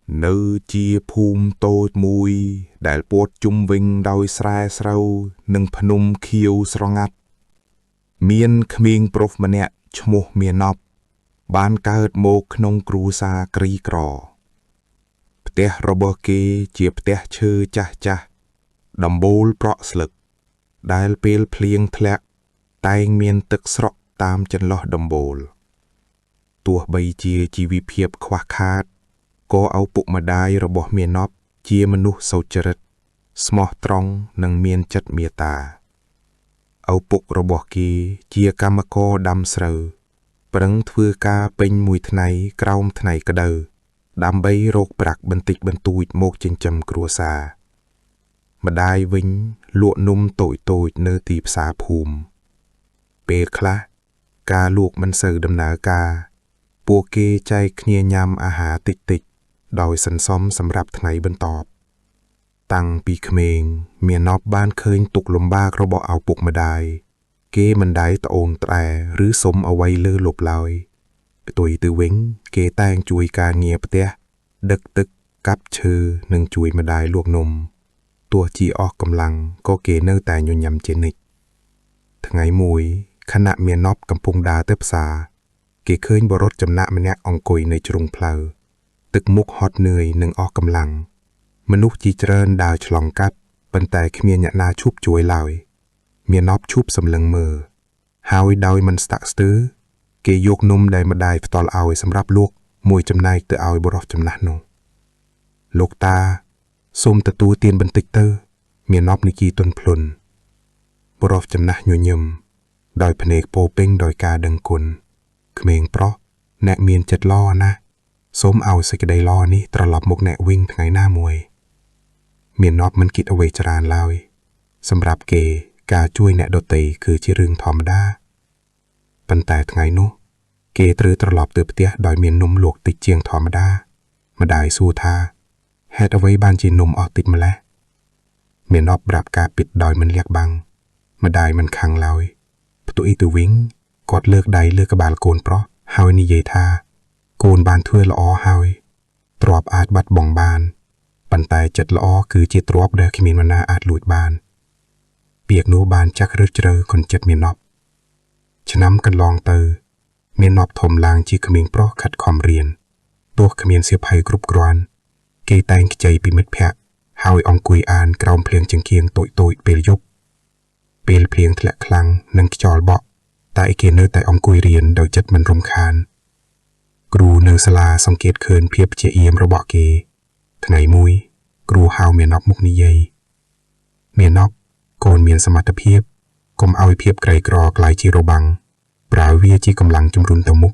Nữ chia phùm tôi mùi, đại bột chung vinh đôi srai sâu, nâng phânum khiêu sro ngắt. Miên khming prof mẹ chmô miên nọp, banកើតមកក្នុងគ្រួសារក្រីក្រផ្ទះរបស់គេជាផ្ទះឈើចាស់ចាស់ដំបូលប្រក់ស្លឹកដែលពេលភ្លៀងធ្លាក់តែងមានទឹកស្រក់តាមចន្លោះដំបូលទោះបីជាជីវភាពខ្វះខាតក៏ឪពុកម្ដាយរបស់មាណពជាមនុស្សសុចរិតស្មោះត្រង់និងមានចិត្តមេត្តាឪពុករបស់គេជាកម្មករដាំស្រូវប្រឹងធ្វើការពេញមួយថ្ងៃក្រោមថ្ងៃក្តៅដើម្បីរកប្រាក់បន្តិចបន្តួចមកចិញ្ចឹមគ្រួសារម្ដាយវិញលក់នំតូចៗនៅទីផ្សារភូមិពេលខ្លះការលក់មិនសូវដំណើរការពួកគេចែកគ្នាញ៉ាំអាហារតិចៗដោយសន្សំសម្រាប់ថ្ងៃបន្ទាប់តាំងពីក្មេងមាណពបានឃើញទុក្ខលំបាករបស់ឪពុកម្ដាយគេមិនដែលត្អូញត្អែឬសុំអ្វីលើលប់ឡើយផ្ទុយទៅវិញគេតែងជួយការងារផ្ទះដឹកទឹកកាប់ឈើនិងជួយម្ដាយលក់នំទោះជាអស់កម្លាំងក៏គេនៅតែញញឹមជានិច្ចថ្ងៃមួយខណៈមាណពកំពុងដើរទៅផ្សារគេឃើញបុរសចំណាក់ម្នាក់អង្គុយនៅជ្រុងផ្លូវទឹកមុខហត់នឿយនិងអស់កម្លាំងមនុស្សជាច្រើនដើរឆ្លងកាត់ប៉ុន្តែគ្មានអ្នកណាឈប់ជួយឡើយមាណពឈប់សម្លឹងមើលហើយដោយមិនស្តាក់ស្ទើរគេយកនំដែលម្ដាយផ្ដល់ឲ្យសម្រាប់លក់មួយចំណែកទៅឲ្យបុរសចំណាស់នោះលោកតាសូមទទួលទានបន្តិចទៅមាណពនិយាយទន់ភ្លន់បុរសចំណាស់ញញឹមដោយភ្នែកពោពេញដោយការដឹងគុណក្មេងប្រុសអ្នកមានចិត្តល្អណាស់សូមឲ្យសេចក្តីល្អនេះត្រឡប់មកអ្នកវិញថ្ងៃណាមួយមាណពមិនគិតអ្វីច្រើនឡើយសម្រាប់គេការជួយអ្នកដទៃគឺជារឿងធម្មតាប៉ុន្តែថ្ងៃនោះគេត្រូវត្រឡប់ទៅផ្ទះដោយមាននំលក់តិចជាងធម្មតាម្ដាយសួរថាហេតុអ្វីបានជានំអស់តិចម្ល៉េះមាណពប្រាប់ការពិតដោយមិនលាក់បាំងម្ដាយមិនខឹងឡើយផ្ទុយទៅវិញគាត់លើកដៃលើក្បាលកូនប្រុសហើយនិយាយថាកូនបានធ្វើល្អហើយទ្រព្យអាចបាត់បង់បានប៉ុន្តែចិត្តល្អគឺជាទ្រព្យដែលគ្មាននរណាអាចលួចបានពាក្យនោះបានចាក់ឫសជ្រៅក្នុងចិត្តមាណពឆ្នាំកន្លងទៅមាណពធំឡើងជាក្មេងប្រុសខិតខំរៀនទោះគ្មានសៀវភៅគ្រប់គ្រាន់គេតែងខ្ចីពីមិត្តភ័ក្តិហើយអង្គុយអានក្រោមភ្លៀងចង្កៀងតូចៗពេលយប់ពេលភ្លៀងធ្លាក់ខ្លាំងនិងខ្យល់បក់តែគេនៅតែអង្គុយរៀនដោយចិត្តមិនរំខានគ្រូនៅសាលាសង្កេតឃើញភាពព្យាយាមរបស់គេថ្ងៃមួយគ្រូហៅមាណពមកនិយាយមាណពកូនមានសមត្ថភាពកុំឲ្យភាពក្រីក្រក្លាយជារបាំងប្រើវាជាកម្លាំងជំរុញទៅមុខ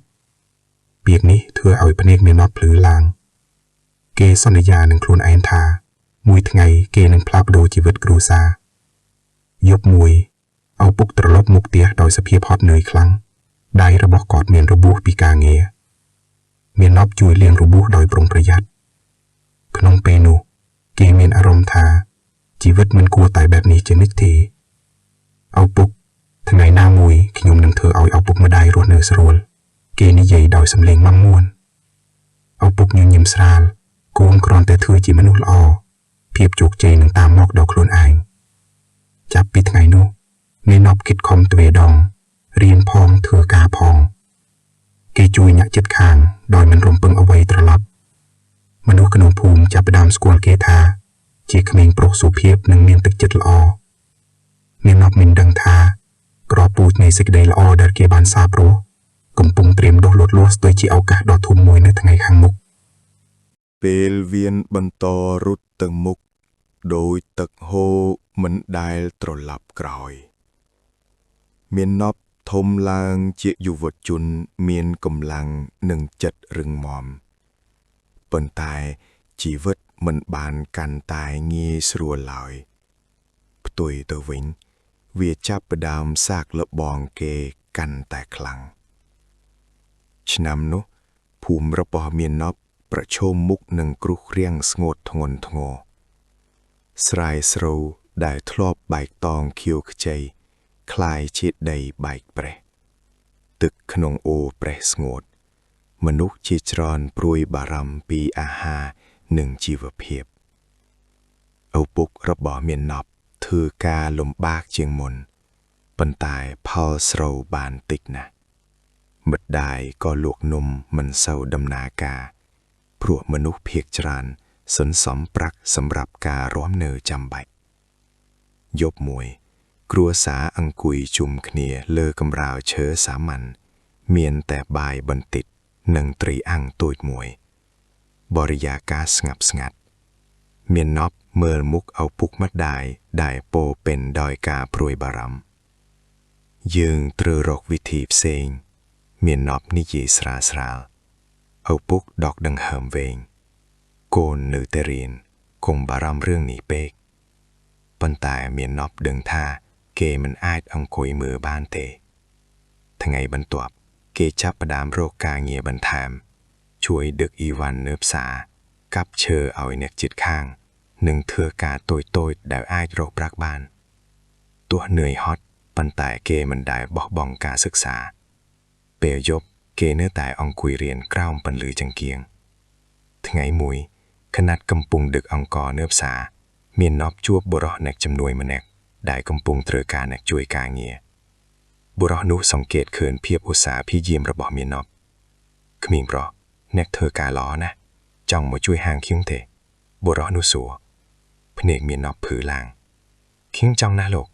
ពាក្យនេះធ្វើឲ្យភ្នែកមាណពភ្លឺឡើងគេសន្យានឹងខ្លួនឯងថាមួយថ្ងៃគេនឹងផ្លាស់ប្ដូរជីវិតគ្រួសារយប់មួយឪពុកត្រឡប់មកផ្ទះដោយសភាពហត់នឿយខ្លាំងដៃរបស់គាត់មានរបួសពីការងារមាណពជួយលាងរបួសដោយប្រុងប្រយ័ត្នក្នុងពេលនោះគេមានអារម្មណ៍ថាជីវិតមិនគួរតែបែបនេះជានិច្ចទេឪពុកថ្ងៃណាមួយខ្ញុំនឹងធ្វើឲ្យឪពុកម្ដាយរស់នៅស្រួលគេនិយាយដោយសំឡេងមាំមួនឪពុកញញឹមស្រាលកូនគ្រាន់តែធ្វើជាមនុស្សល្អភាពជោគជ័យនឹងតាមមកដល់ខ្លួនឯងចាប់ពីថ្ងៃនោះមាណពគិតខំទ្វេដងរៀនផងធ្វើការផងគេជួយអ្នកជិតខាងដោយមិនរំពឹងអ្វីត្រឡប់មនុស្សក្នុងភូមិចាប់ផ្ដើមស្គាល់គេថាជាក្មេងប្រុសសុភាពនិងមានទឹកចិត្តល្អមាណពមិនដឹងថាក្របពូជនៃសេចក្តីល្អដែលគេបានសាបព្រោះកំពុងត្រៀមដុះលូតលាស់ទៅជាឱកាសដ៏ធំមួយនៅថ្ងៃខាងមុខពេលវៀនបន្តរត់ទៅមុខដោយទឹកហូរមិនដែលត្រឡប់ក្រោយមាណពធំឡើងជាយុវជនមានកម្លាំងនិងចិត្តរឹងមាំប៉ុន្តែជីវិតមិនបានកាន់តែងាយស្រួលឡើយផ្ទុយទៅវិញវាចាប់ផ្ដើមសាកល្បងគេកាន់តែខ្លាំងឆ្នាំនោះភូមិរបស់មាណពប្រឈមមុខនឹងគ្រោះរាំងស្ងួតធ្ងន់ធ្ងរស្រែស្រូវដែលធ្លាប់បែកតងខៀវខ្ចីคล้ายជាដីបែកប្រេះទឹកក្នុងអូរប្រេះស្ងួតមនុស្សជាច្រើនព្រួយបារម្ភពីអាហារ หนึ่งជីវភាពឪពុករបស់មានណប់ធ្វើការលំបាកជាងមុនប៉ុន្តែផលស្រូវបានតិចណាស់ម្ដាយក៏លក់នំមិនសូវដំណើរការព្រោះមនុស្សភាគច្រើនសន្សំប្រាក់សម្រាប់ការរាំនៅចាំបាច់យប់មួយគ្រួសារអង្គុយជុំគ្នាលើកម្រាលឈើសាមញ្ញមានតែបាយបន្តិចនិងត្រីអាំងតូចមួយបរិយាកាសស្ងប់ស្ងាត់មានណប់មើលមុខឪពុកម្ដាយដែលពោពេញដោយការព្រួយបារម្ភយើងត្រូវរកវិធីផ្សេងមានណប់និយាយស្រាលឪពុកដកដង្ហើមវែងកូននៅតែរៀនគំបារម្ភរឿងនេះពេកប៉ុន្តែមានណប់ដឹងថាគេមិនអាចអង្គុយមើលបានទេថ្ងៃបន្ទាប់គេចាប់ផ្ដើមរកការងារបន្ថែមជួយដឹកអ៊ីវ៉ាន់នៅផ្សារកាប់ឈើឲ្យអ្នកជិតខាងនិងធ្វើការតូចៗដែលអាចរកប្រាក់បានទោះនឿយហត់ប៉ុន្តែគេមិនដែលបោះបង់ការសិក្សាពេលយប់គេនៅតែអង្គុយរៀនក្រោមពន្លឺចង្គៀងថ្ងៃមួយខណៈកំពុងដឹកអង្ករនៅផ្សារមានណប់ជួបបុរសអ្នកជំនួយម្នាក់ដែលកំពុងត្រូវការអ្នកជួយការងារបុរសនោះសង្កេតឃើញភាពឧស្សាហ៍ព្យាយាមរបស់មានណប់ក្មេងប្រុសអ្នកធ្វើការល្អណាស់ចង់មកជួយហាងខ្ញុំទេបុរសនោះសួរភ្នែកមានណប់ភឺឡើងខ្ញុំចង់ណាស់លោក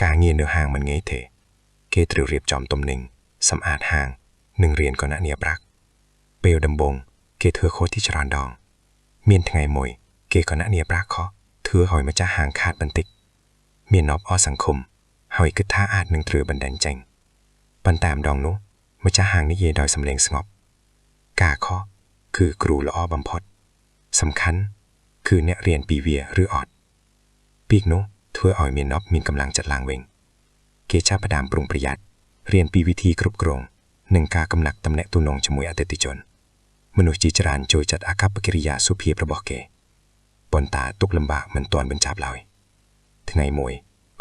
ការងារនៅហាងមិនងាយទេគេត្រូវរៀបចំទំនិញសម្អាតហាងនិងរៀនគណនាប្រាក់ពេលដំបូងគេធ្វើខុសទីច្រើនដងមានថ្ងៃមួយគេគណនាប្រាក់ខុសធ្វើឲ្យម្ចាស់ហាងខាតបន្តិចមានណប់អស់សង្ឃុំហើយគិតថាអាចនឹងត្រូវបណ្តេញចេញប៉ុន្តែម្ដងនោះម្ចាស់ហាងនិយាយដោយសំឡេងស្ងប់ការខុសគឺគ្រូល្អបំផុតសំខាន់គឺអ្នករៀនពីវាឬអត់ពីនោះធ្វើឲ្យមានណប់មានកម្លាំងចិត្តឡើងវិញគេចាប់ផ្ដើមប្រុងប្រយ័ត្នរៀនពីវិធីគ្រប់គ្រងនិងការកំណត់តំណែងទំនងជាមួយអតិថិជនមនុស្សជាច្រើនចូលចិត្តអាកប្បកិរិយាសុភាពរបស់គេប៉ុន្តែទុក្ខលំបាកមិនទាន់បញ្ចប់ឡើយថ្ងៃមួយ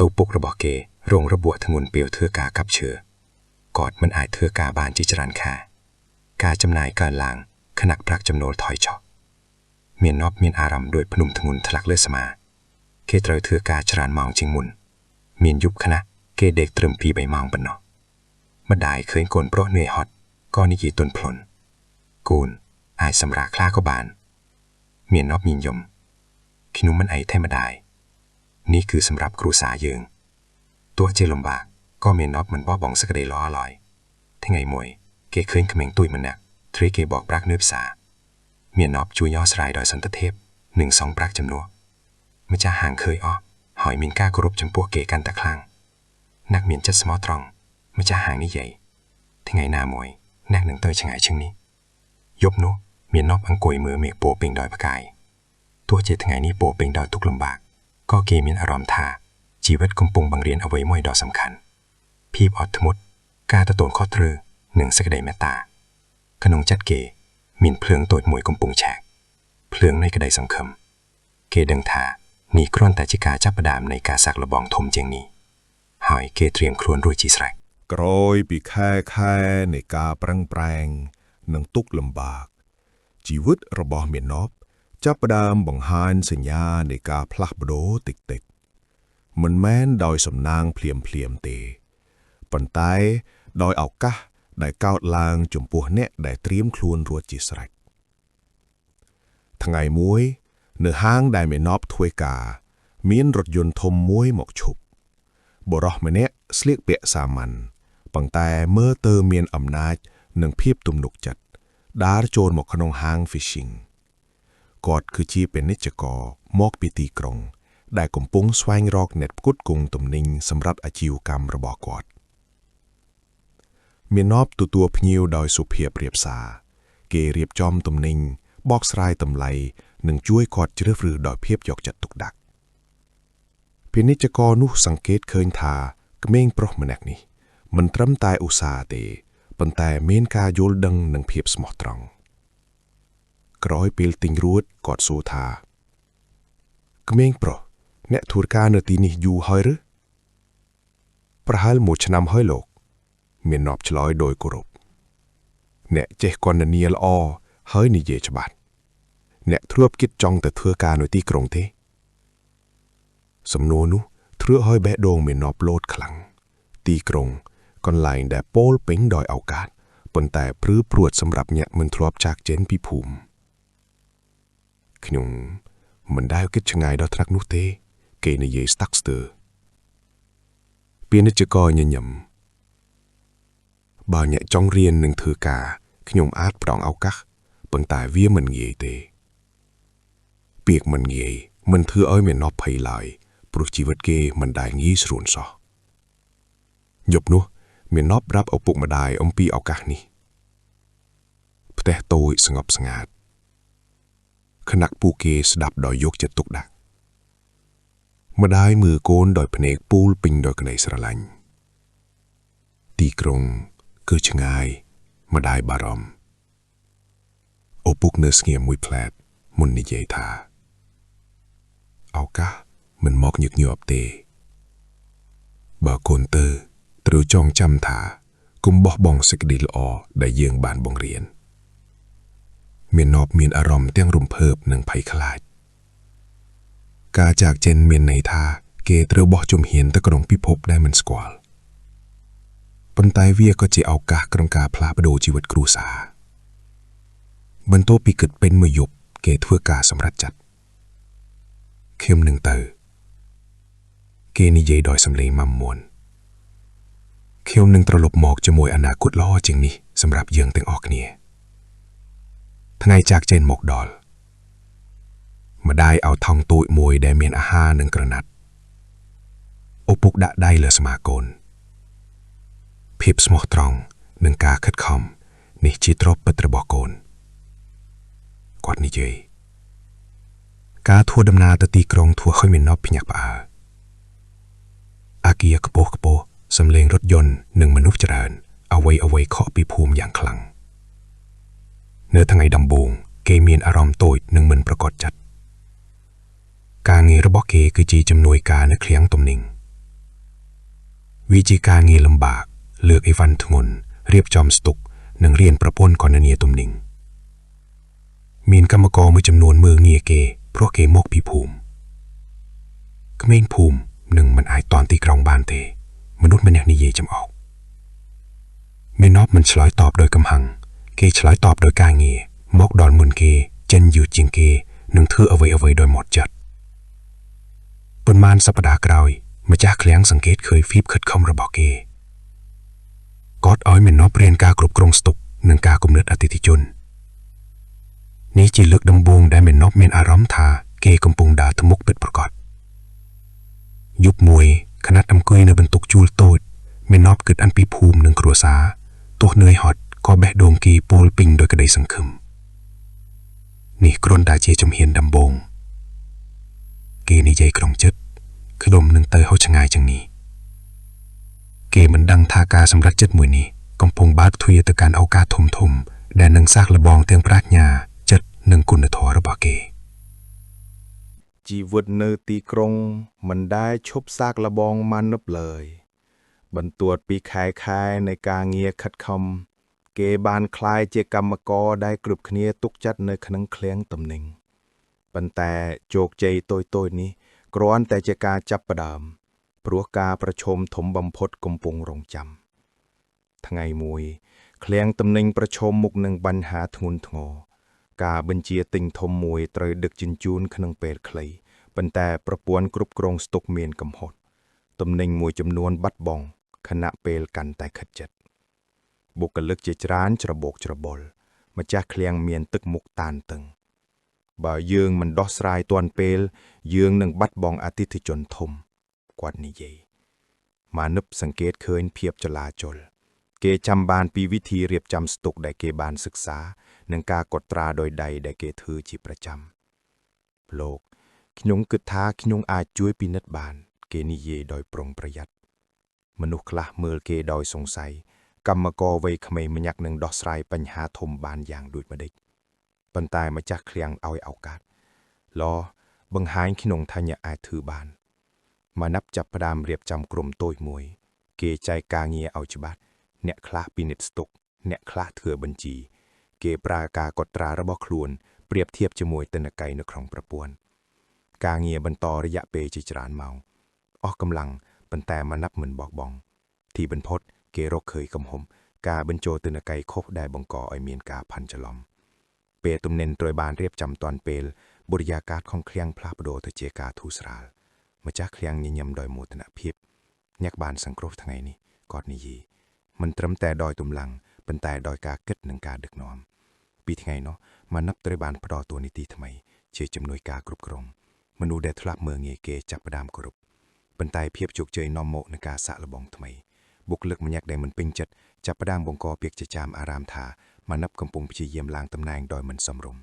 ឪពុករបស់គេរងរបួសធ្ងន់ពេលធ្វើការកាប់ឈើគាត់មិនអាចធ្វើការបានជាច្រើនខែការចំណាយកើនឡើងខណៈប្រាក់ចំណូលថយចុះមានណប់មានអារម្មណ៍ដូចភ្នំធ្ងន់ធ្លាក់លើស្មាគេត្រូវធ្វើការច្រើនម៉ោងជាងមុនមានយប់ខ្លះគេដេកត្រឹម2-3ម៉ោងប៉ុណ្ណោះម្ដាយឃើញកូនប្រុសនឿយហត់ក៏និយាយទន់ភ្លន់កូនអាចសម្រាកខ្លះក៏បានមានណប់ញញឹមខ្ញុំមិនអីទេម្ដាយនេះគឺសម្រាប់គ្រួសារយើងទោះជាលំបាកក៏មានណប់មិនបោះបង់សេចក្តីល្អឡើយថ្ងៃមួយគេឃើញក្មេងទួយម្នាក់ត្រីគេបោកប្រាក់នៅផ្សារមានណប់ជួយញ៉ោស្រ័យដោយសន្តិភាពនិងសងប្រាក់ចំនួនម្ចាស់ហាងឃើញអស់ហើយមានការគោរពចំពោះគេកាន់តែខ្លាំងអ្នកមានចិត្តស្មោះត្រង់ម្ចាស់ហាងនិយាយថ្ងៃណាមួយអ្នកនឹងទៅឆ្ងាយជាងនេះយប់នោះមានណប់អង្គុយមើលមេឃពោពេញដោយផ្កាយទោះជាថ្ងៃនេះពោពេញដោយទុក្ខលំបាកក៏គេមានអារម្មណ៍ថាជីវិតកំពុងបង្រៀនអ្វីមួយដ៏សំខាន់ភាពអត់ធ្មត់ការទទួលខុសត្រូវនិងសេចក្តីមេត្តាក្នុងចិត្តគេមានភ្លើងតូចមួយកំពុងឆេះភ្លើងនៃក្តីសង្ឃឹមគេដឹងថានេះគ្រាន់តែជាការចាប់ផ្ដើមនៃការសាកល្បងធំជាងនេះហើយគេត្រៀមខ្លួនរួចជាស្រេចក្រោយពីខែនៃការប្រឹងប្រែងនិងទុក្ខលំបាកជីវិតរបស់មានណប់ចាប់ផ្ដើមបង្ហាញសញ្ញានៃការផ្លាស់ប្ដូរតិចៗមិនមែនដោយសំណាងភ្លាមទេប៉ុន្តែដោយឱកាសដែលកើតឡើងចំពោះអ្នកដែលត្រៀមខ្លួនរួចជាស្រេចថ្ងៃមួយនៅហាងដែលមានណប់ធ្វើការមានរថយន្តធំមួយមកឈប់បុរសម្នាក់ស្លៀកពាក់សាមញ្ញប៉ុន្តែមើលទៅមានអំណាចនិងភាពទំនុកចិត្តដើរចូលមកក្នុងហាង Fishing គាត់គឺជាពាណិជ្ជករមកពីទីក្រុងដែលកំពុងស្វែងរកអ្នកផ្គត់ផ្គង់ទំនិញសម្រាប់អាជីវកម្មរបស់គាត់មានណប់ទទួលភ្ញៀវដោយសុភាពរាបសារគេរៀបចំទំនិញបកស្រាយតម្លៃនិងជួយគាត់ជ្រើសរើសដោយភាពយកចិត្តទុកដាក់ពាណិជ្ជករនោះសង្កេតឃើញថាក្មេងប្រុសម្នាក់នេះមិនត្រឹមតែឧស្សាហ៍ទេប៉ុន្តែមានការយល់ដឹងនិងភាពស្មោះត្រង់ក្រោយពេលទិញរួចគាត់សួរថាក្មេងប្រុសអ្នកធ្វើការនៅទីនេះយូរហើយឬប្រហែល1ឆ្នាំហើយលោកមានណប់ឆ្លើយដោយគោរពអ្នកចេះគណនាល្អហើយនិយាយច្បាស់ អ្នកធ្លាប់គិតចង់ទៅធ្វើការនៅទីក្រុងទេសំណួរនោះធ្វើឲ្យបេះដូងមាននប់លោតខ្លាំងទីក្រុងកន្លែងដែលពោលពេញដោយឱកាសប៉ុន្តែព្រឺព្រួតសម្រាប់អ្នកមិនធ្លាប់ចាកចេញពីភូមិខ្ញុំមិនដែលគិតឆ្ងាយដល់ថ្នាក់នោះទេគេនិយាយស្តាក់ស្ទើរពាណិជ្ជករញញឹមបើអ្នកចង់រៀននឹងធ្វើការខ្ញុំអាចផ្ដល់ឱកាសប៉ុន្តែវាមិនងាយទេពាក្យមិនងាយមិនធ្វើឲ្យមាននប់ភ័យឡើយព្រោះជីវិតគេមិនដែលងាយស្រួលសោះយប់នោះមាននប់ប្រាប់ឪពុកម្ដាយអំពីឱកាសនេះផ្ទះតូចស្ងប់ស្ងាត់ខណៈពួកគេស្ដាប់ដោយយកចិត្តទុកដាក់ម្ដាយមើលកូនដោយភ្នែកពូលពេញដោយក្តីស្រឡាញ់ទីក្រុងគឺឆ្ងាយម្ដាយបារម្ភឪពុកនៅស្ងៀមមួយផ្លែតមុននិយាយថាឱកាសមិនមកញឹកញាប់ទេបើកូនទៅត្រូវចងចាំថាកុំបោះបង់សេចក្តីល្អដែលយើងបានបង្រៀនមាននប់មានអារម្មណ៍ទាំងរំភើបនិងភ័យខ្លាចការจากចេញមានន័យថាគេត្រូវបោះជំហានទៅក្នុងពិភពដែលមិនស្គាល់ប៉ុន្តែវាក៏ជាឱកាសក្នុងការផ្លាស់ប្ដូរជីវិតគ្រួសារបន្ទាប់ពីគិតពេញមួយយប់គេធ្វើការសម្រេចចិត្តខ្ញុំនឹងទៅគេនិយាយដោយសំឡេងមាំមួនខ្ញុំនឹងត្រឡប់មកជាមួយអនាគតល្អជាងនេះសម្រាប់យើងទាំងអស់គ្នាថ្ងៃจากចេញមកដល់ម្ដាយឲ្យថង់តូចមួយដែលមានអាហារនិងក្រណាត់ឪពុកដាក់ដៃលើស្មាកូនភាពស្មោះត្រង់និងការខិតខំនេះជាទ្រព្យពិតរបស់កូនគាត់និយាយការធ្វើដំណើរទៅទីក្រុងធ្វើឲ្យមាននប់ភ្ញាក់ផ្អើលអាគារខ្ពស់ៗសំឡេងរថយន្តនិងមនុស្សច្រើនអ្វីខកពីភូមិយ៉ាងខ្លាំងនៅថ្ងៃដំបូងគេមានអារម្មណ៍តូចនិងមិនប្រកបចិត្តការងាររបស់គេគឺជាជំនួយការនៅឃ្លាំងទំនិញវាជាការងារលំបាកលើកអីវ៉ាន់ធ្ងន់រៀបចំស្តុកនិងរៀនប្រព័ន្ធគណនាទំនិញមានកម្មករមួយចំនួនមើលងាយគេព្រោះគេមកពីភូមិក្មេងភូមិនឹងមិនអាចតន់ទីក្រុងបានទេមនុស្សម្នាក់និយាយចំអកមេណបមិនឆ្លើយតបដោយកំហឹងគេឆ្លើយតបដោយការងារមកដល់មុនគេចេញយឺតជាងគេនឹងធ្វើអ្វីដោយហ្មត់ចត់ប៉ុន្មានសប្តាហ៍ក្រោយម្ចាស់ឃ្លាំងសង្កេតឃើញភាពខិតខំរបស់គេគាត់ឲ្យមេណបរៀនការគ្រប់គ្រងស្តុកនិងការគំនិតអតិថិជននេះជាលើកដំបូងដែលមេណបមានអារម្មណ៍ថាគេកំពុងដើរទៅមុខពិតប្រាកដយប់មួយខណៈអង្គុយនៅបន្ទប់ជួលតូចមេណបគិតអំពីភូមិនិងគ្រួសារទោះនឿយហត់ក៏បេះដូងគេពោលពេញដោយក្តីសង្ឃឹមនេះគ្រាន់តែជាជំហានដំបូងគេនិយាយក្នុងចិត្តខ្ញុំនឹងទៅហោឆ្ងាយជាងនេះគេមិនដឹងថាការសម្រេចចិត្តមួយនេះកំពុងបើកទ្វារទៅកាន់ឱកាសធំដែលនឹងសាកល្បងទាំងប្រាជ្ញាចិត្តនិងគុណធម៌របស់គេជីវិតនៅទីក្រុងមិនដែលឈប់សាកល្បងមានុបឡើយបន្ទាប់ពីខែនៃការងារខិតខំគេបានក្លាយជាកម្មករដែលគ្រប់គ្នាទុកចិត្តនៅក្នុងឃ្លាំងទំនិញប៉ុន្តែជោគជ័យតូចនេះគ្រាន់តែជាការចាប់ផ្ដើមព្រោះការប្រឈមធំបំផុតកំពុងរងចាំថ្ងៃមួយឃ្លាំងទំនិញប្រឈមមុខនឹងបញ្ហាធ្ងន់ធ្ងរការបញ្ជាទិញធំមួយត្រូវដឹកជញ្ជូនក្នុងពេលខ្លីប៉ុន្តែប្រព័ន្ធគ្រប់គ្រងស្តុកមានកំហុសទំនិញមួយចំនួនបាត់បង់ខណៈពេលកាន់តែខិតជិតបុគ្គលិកជាច្រើនច្របូកច្របល់ម្ចាស់ឃ្លាំងមានទឹកមុខតានតឹងបើយើងមិនដោះស្រាយទាន់ពេលយើងនឹងបាត់បង់អតិថិជនធំគាត់និយាយមានុបសង្កេតឃើញភាពចលាចលគេចាំបានពីវិធីរៀបចំស្តុកដែលគេបានសិក្សានិងការកត់ត្រាដោយដៃដែលគេធ្វើជាប្រចាំលោកខ្ញុំគិតថាខ្ញុំអាចជួយពិនិត្យបានគេនិយាយដោយប្រុងប្រយ័ត្នមនុស្សខ្លះមើលគេដោយសង្ស័យកម្មករវ័យក្មេងម្នាក់នឹងដោះស្រាយបញ្ហាធំបានយ៉ាងដូចម្តេចប៉ុន្តែម្ចាស់ឃ្លាំងឲ្យឱកាសឡបង្ហាញក្នុងថាអ្នកអាចធ្វើបានមានុបចាប់ផ្ដើមរៀបចំក្រុមតូចមួយគេចែកការងារឲ្យច្បាស់អ្នកខ្លះពិនិត្យស្តុកអ្នកខ្លះធ្វើបញ្ជីគេប្រើការកត់ត្រារបស់ខ្លួន เปรียบเทียบជាមួយទិន្នន័យនៅក្នុងប្រព័ន្ធការងារបន្តរយៈពេលជាច្រើនម៉ោងអស់កម្លាំងប៉ុន្តែមិនណាប់មិនបោះបង់ទីបំផុតគេរកឃើញកំហុសការបញ្ចូលទិន្នន័យខុសដែលបង្កឲ្យមានការផាន់ច្រឡំពេលទំនិញត្រូវបានរៀបចំតាន់ពេលបរិយាកាសของឃ្លាំងផ្លាស់ប្ដូរទៅជាការធូរស្រាលម្ចាស់ឃ្លាំងញញឹមដោយមោទនភាពអ្នកបានសង្គ្រោះថ្ងៃនេះគាត់និយាយមិនត្រឹមតែដោយទម្លាំងប៉ុន្តែដោយការគិតនិងការដឹកនាំពីថ្ងៃនោះមាណពត្រូវបានផ្ដល់តួនាទីថ្មីជាជំនួយការគ្រប់គ្រងមនុស្សដែលធ្លាប់មើលងាយគេចាប់ផ្ដើមគោរពប៉ុន្តែភាពជោគជ័យនាំមកនឹងការសាក់លបងថ្មីបុគ្គលិកម្នាក់ដែលមិនពេញចិត្តចាប់ផ្ដើមបង្កពាក្យចចាមអារ៉ាមថាមាណពកំពុងព្យាយាមឡើងតំណែងដោយមិនសមរម្យ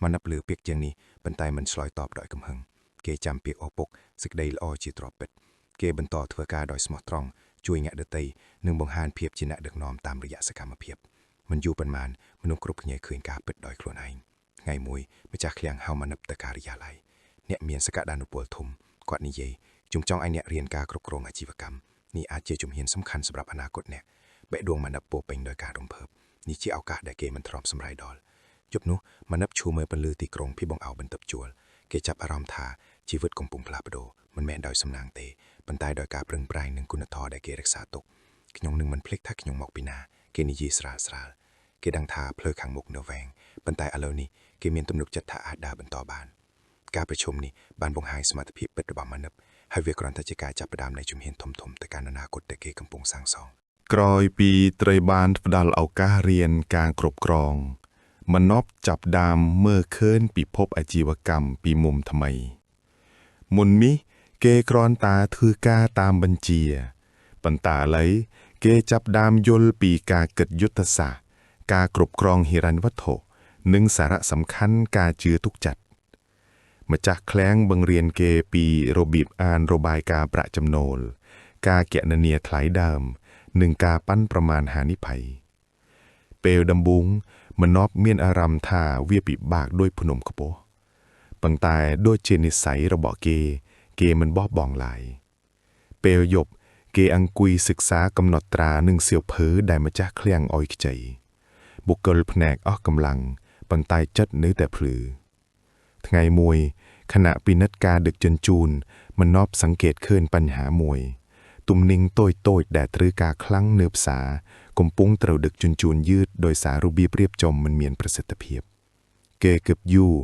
មាណពលើពាក្យជាងនេះប៉ុន្តែមិនឆ្លើយតបដោយកំហឹងគេចាំពាក្យអពុកសេចក្តីល្អជាទ្រព្យពិតគេបន្តធ្វើការដោយស្មោះត្រង់ជួយអ្នកដទៃនិងបង្ហាញភាពជាអ្នកដឹកនាំតាមរយៈសកម្មភាពមិនយូរប៉ុន្មានមនុស្សគ្រប់គ្នាឃើញការពិតដោយខ្លួនឯងថ្ងៃមួយម្ចាស់ឃ្លាំងហៅមាណពទៅការិយាល័យអ្នកមានសក្តានុពលធំគាត់និយាយជំចង់ឲ្យអ្នករៀនការគ្រប់គ្រងអាជីវកម្មនេះអាចជាជំហានសំខាន់សម្រាប់អនាគតអ្នកបេះដូងមាណពពោពេញដោយការរំភើបនេះជាឱកាសដែលគេមិនទ្រាំសម្រេចដល់យប់នោះមាណពឈូមើលពន្លឺទីក្រុងពីបង្អោបន្ទប់ជួលគេចាប់អារម្មណ៍ថាជីវិតកំពុងផ្លាស់ប្ដូរមិនមែនដោយសំណាងទេប៉ុន្តែដោយការប្រឹងប្រែងនិងគុណធម៌ដែលគេរក្សាទុកខ្ញុំនឹងមិនភ្លេចថាខ្ញុំមកពីណាគេនិយាយស្រាលៗគេដឹងថាផ្លូវខាងមុខនៅវែងប៉ុន្តែឥឡូវនេះគេមានទំនុកចិត្តថាអាចដើរបន្តបានការប្រជុំនេះបានបង្ហាញសមត្ថភាពពិតរបស់មាណពហើយវាគ្រាន់តែជាការចាប់ផ្ដើមនៃជំហានធំៗទៅកាន់អនាគតដែលគេកំពុងសាងសង់ក្រោយពីត្រូវបានផ្ដល់ឱកាសរៀនការគ្រប់គ្រងមាណពចាប់ផ្ដើមមើលឃើញពិភពអាជីវកម្មពីមុំថ្មីមុននេះគេគ្រាន់តែធ្វើការតាមបញ្ជាប៉ុន្តែឥឡូវគេចាប់ផ្ដើមយល់ពីការគិតយុទ្ធសាស្ត្រការគ្រប់គ្រងហិរញ្ញវត្ថុនិងសារៈសំខាន់ការជឿទុកចិត្តម្ចាស់ឃ្លាំងបង្រៀនគេពីរបៀបអានរបាយការណ៍ប្រាក់ចំណូលការគណនាថ្លៃដើមនិងការប៉ាន់ប្រមាណហានិភ័យពេលដំបូងមាណពមានអារម្មណ៍ថាវាពិបាកដោយភ្នំខ្ពស់ប៉ុន្តែដូចជានិស្ស័យរបស់គេមិនបោះបង់ឡើយពេលយប់គេអង្គុយសិក្សាកំណត់ត្រានិងសៀវភៅដែលម្ចាស់ឃ្លាំងឲ្យខ្ចីបុគ្គលភ្នាក់អស់កម្លាំងប៉ុន្តែចិត្តនៅតែភ្លឺថ្ងៃមួយខណៈពិនិត្យការដឹកជញ្ជូនមាណពសង្កេតឃើញបញ្ហាមួយទំនិញតូចៗដែលត្រូវការខ្លាំងនៅផ្សារកំពុងត្រូវដឹកជញ្ជូនយឺតដោយសាររបៀបរៀបចំមិនមានប្រសិទ្ធភាពគេគិតយូរ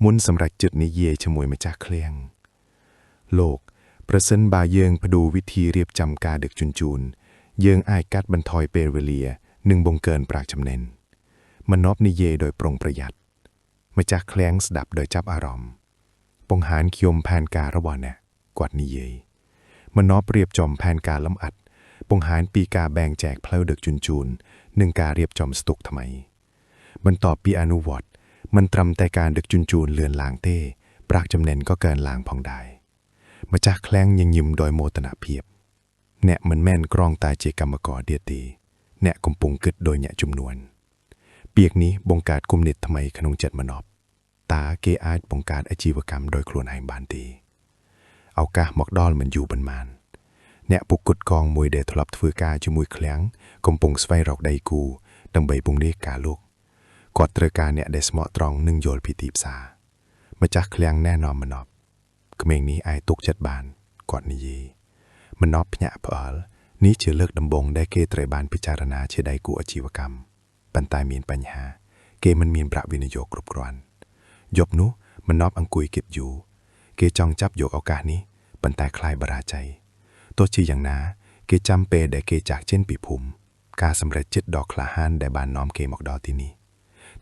មុនសម្រាប់ចិត្តនិយាយជាមួយម្ចាស់ឃ្លាំងលោកប្រសិនបើយើងបដូរវិធីរៀបចំការដឹកជញ្ជូនយើងអាចកាត់បន្ថយពេលវេលានិងបង្កើនប្រាក់ចំណេញមាណពនិយាយដោយប្រុងប្រយ័ត្នម្ចាស់ឃ្លាំងស្ដាប់ដោយចាប់អារម្មណ៍បង្ហាញខ្ញុំផែនការរបស់អ្នកគាត់និយាយមាណពរៀបចំផែនការលម្អិតបង្ហាញពីការបែងចែកផ្លូវដឹកជញ្ជូននិងការរៀបចំស្តុកថ្មីបន្ទាប់ពីអនុវត្តមិនត្រឹមតែការដឹកជញ្ជូនលឿនឡើងទេប្រាក់ចំណេញក៏កើនឡើងផងដែរម្ចាស់ឃ្លាំងញញឹមដោយមោទនភាពអ្នកមិនមែនគ្រាន់តែជាកម្មករទៀតទេអ្នកកំពុងគិតដោយអ្នកជំនួញពាក្យនេះបង្កើតគំនិតថ្មីក្នុងចិត្តមាណពតើគេអាចបង្កើតអាជីវកម្មដោយខ្លួនឯងបានទេឱកាសមកដល់មិនយូរប៉ុន្មានអ្នកពុគត់កងមួយដែលធ្លាប់ធ្វើការជាមួយឃ្លាំងកំពុងស្វែងរកដៃគូដើម្បីពង្រីកការលក់គាត់ត្រូវការអ្នកដែលស្មោះត្រង់និងយល់ពីទីផ្សារម្ចាស់ឃ្លាំងណែនាំមាណពក្មេងនេះអាចទុកចិត្តបានគាត់និយាយមាណពភ្ញាក់ផ្អើលនេះជាលើកដំបូងដែលគេត្រូវបានពិចារណាជាដៃគូអាជីវកម្មប៉ុន្តែមានបញ្ហាគេមិនមានប្រាក់វិនិយោគគ្រប់គ្រាន់យប់នោះមាណពអង្គុយគិតយូរគេចង់ចាប់យកឱកាសនេះប៉ុន្តែខ្លាចបរាជ័យទោះជាយ៉ាងណាគេចាំពេលដែលគេចាកចេញពីភូមិការសម្រេចចិត្តដ៏ក្លាហានដែលបាននាំគេមកដល់ទីនេះ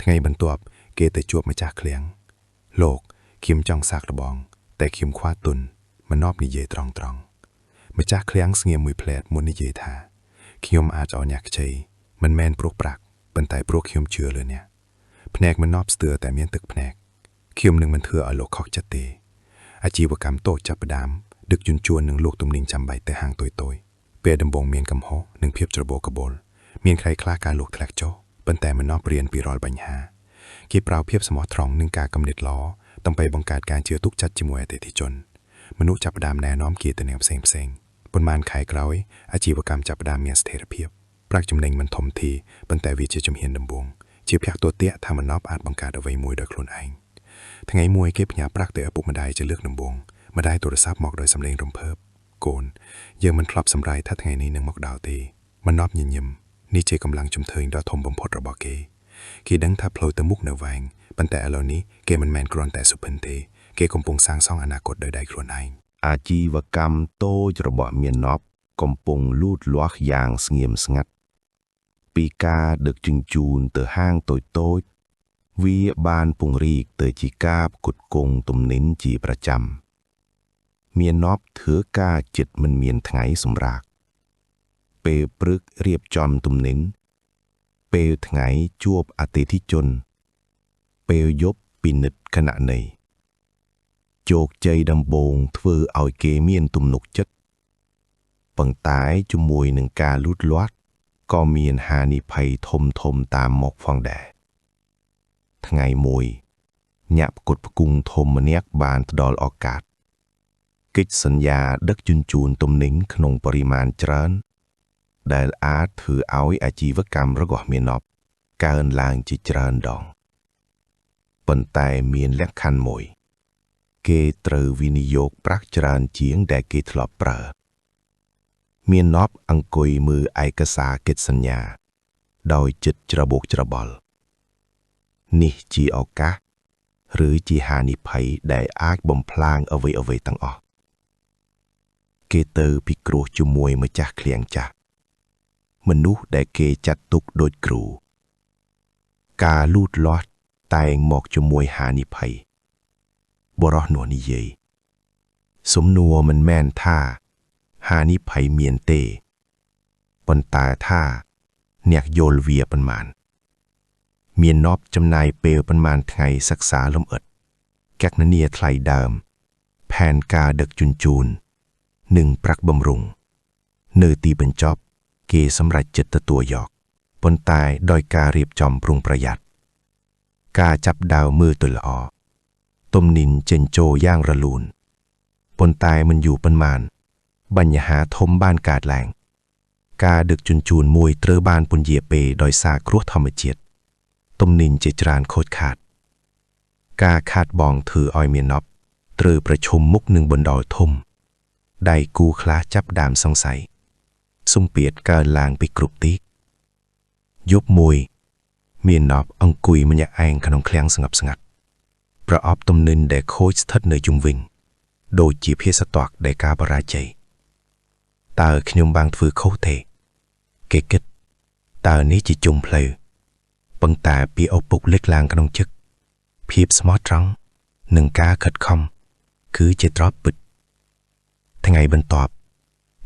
ថ្ងៃបន្ទាប់គេទៅជួបម្ចាស់ឃ្លាំងលោកខ្ញុំចង់សាកល្បងតែខ្ញុំខ្វះទុនមាណពនិយាយត្រង់ម្ចាស់ឃ្លាំងស្ងៀមមួយភ្លែតមុននិយាយថាខ្ញុំអាចឲ្យអ្នកខ្ចីមិនមែនព្រោះប្រាក់ប៉ុន្តែព្រោះខ្ញុំជឿលើអ្នកភ្នែកមាណពស្ទើរតែមានទឹកភ្នែកខ្ញុំនឹងមិនធ្វើឲ្យលោកខកចិត្តទេអាជីវកម្មតូចចាប់ផ្ដើមដឹកជញ្ជូននិងលក់ទំនិញចាំបាច់ទៅហាងតូចៗពេលដំបូងមានកំហុសនិងភាពច្របូកច្របល់មានใครខ្លះការលក់ធ្លាក់ចុះប៉ុន្តែមាណពរៀនពីរាល់បញ្ហាគេប្រើភាពស្មោះត្រង់និងការកំណត់ល្អដើម្បីបង្កើតការជឿទុកចិត្តជាមួយអតិថិជនមនុស្សចាប់ផ្ដើមណែនាំគេទៅអ្នកផ្សេងប៉ុន្មានខែក្រោយអាជីវកម្មចាប់ផ្ដើមមានស្ថិរភាពប្រាក់ចំណេញមិនធំធីប៉ុន្តែវាជាជំហានដំបូង ជាភ័ក្រตัวเตี้ยថាមិនណប់អាចបង្កើតអ្វីមួយដោយខ្លួនឯងថ្ងៃមួយគេផ្ញើប្រាក់ទៅឪពុកម្ដាយជាលើកដំបូងម្ដាយទូរស័ព្ទមកដោយសំឡេងរំភើបកូនយើងមិនធ្លាប់សម្រេចថាថ្ងៃនេះនឹងមកដល់ទេមិនណប់ញញឹមនេះជាកម្លាំងជំថើញដ៏ធំបំផុតរបស់គេដឹងថាផ្លូវទៅមុខនៅវែងប៉ុន្តែឥឡូវនេះគេមិនមែនគ្រាន់តែសុភិនទេគេកំពុងសាងសង់អនាគតដោយដៃខ្លួនឯងអាជីវកម្មតូចរបស់មាណពកំពុងលូតលាស់យ៉ាងស្ងៀមស្ងាត់ពីការដឹកជញ្ជូនទៅហាងតូចវាបានពង្រីកទៅជាការផ្គត់ផ្គង់ទំនិញជាប្រចាំមាណពធ្វើការចិត្តមិនមានថ្ងៃសម្រាកពេលព្រឹករៀបចំទំនិញពេលថ្ងៃជួបអតិថិជនពេលយប់ពិនិត្យគណនីជោគជ័យដំបូងធ្វើឲ្យគេមានទំនុកចិត្តប៉ុន្តែជាមួយនឹងការលូតលាស់ក៏មានហានិភ័យធំតាមមកផងដែរថ្ងៃមួយអ្នកផ្គត់ផ្គង់ធំម្នាក់បានផ្ដល់ឱកាសកិច្ចសន្យាដឹកជញ្ជូនទំនិញក្នុងបរិមាណច្រើនដែលអាចធ្វើឲ្យអាជីវកម្មរបស់មាណពកើនឡើងជាច្រើនដងប៉ុន្តែមានលក្ខខណ្ឌមួយគេត្រូវវិនិយោគប្រាក់ច្រើនជាងដែលគេធ្លាប់ប្រើមាណពអង្គុយមើលឯកសារកិច្ចសន្យាដោយចិត្តច្របូកច្របល់នេះជាឱកាសឬជាហានិភ័យដែលអាចបំផ្លាញអ្វីទាំងអស់គេទៅពិគ្រោះជាមួយម្ចាស់ឃ្លាំងចាស់មនុស្សដែលគេចាត់ទុកដូចគ្រូការលូតលាស់តែងមកជាមួយហានិភ័យបរិសុទ្ធនោះនិយាយសំណួរមិនមែនថាហានិភ័យមានទេប៉ុន្តែថាអ្នកយល់វាប៉ុន្មានមាណពចំណាយពេលប៉ុន្មានថ្ងៃសិក្សាលម្អិតគណនាថ្លៃដើមផែនការដឹកជញ្ជូននិងប្រាក់បម្រុងនៅទីបញ្ចប់គេសម្រេចចិត្តទទួលយកប៉ុន្តែដោយការរៀបចំប្រុងប្រយ័ត្នការចាប់ដើមមើលទៅល្អទំនិញចេញចូលយ៉ាងរលូនប៉ុន្តែមិនយូរប៉ុន្មានបញ្ហាធំបានកើតឡើងការដឹកជញ្ជូនមួយត្រូវបានពន្យាពេលដោយសារគ្រោះធម្មជាតិទំនិញជាច្រើនខូចខាតការខាតបង់ធ្វើឲ្យមាណពត្រូវប្រឈមមុខនឹងបណ្ដាលធំដៃគូខ្លះចាប់ដើមសង្ស័យសម្ពាធកើនឡើងពីគ្រប់ទីយប់មួយមាណពអង្គុយម្នាក់ឯងក្នុងឃ្លាំងស្ងប់ស្ងាត់ប្រអប់ទំនិញដែលខូចស្ថិតនៅជុំវិញដូចជាភាសតកដែលការបរាជ័យតើខ្ញុំបានធ្វើខុសទេគេគិតតើនេះជាជុំផ្លូវប៉ុន្តែពីឪពុកលេចឡើងក្នុងចិត្តភាពស្មោះត្រង់និងការខិតខំគឺជាទ្រព្យពិតថ្ងៃបន្ទាប់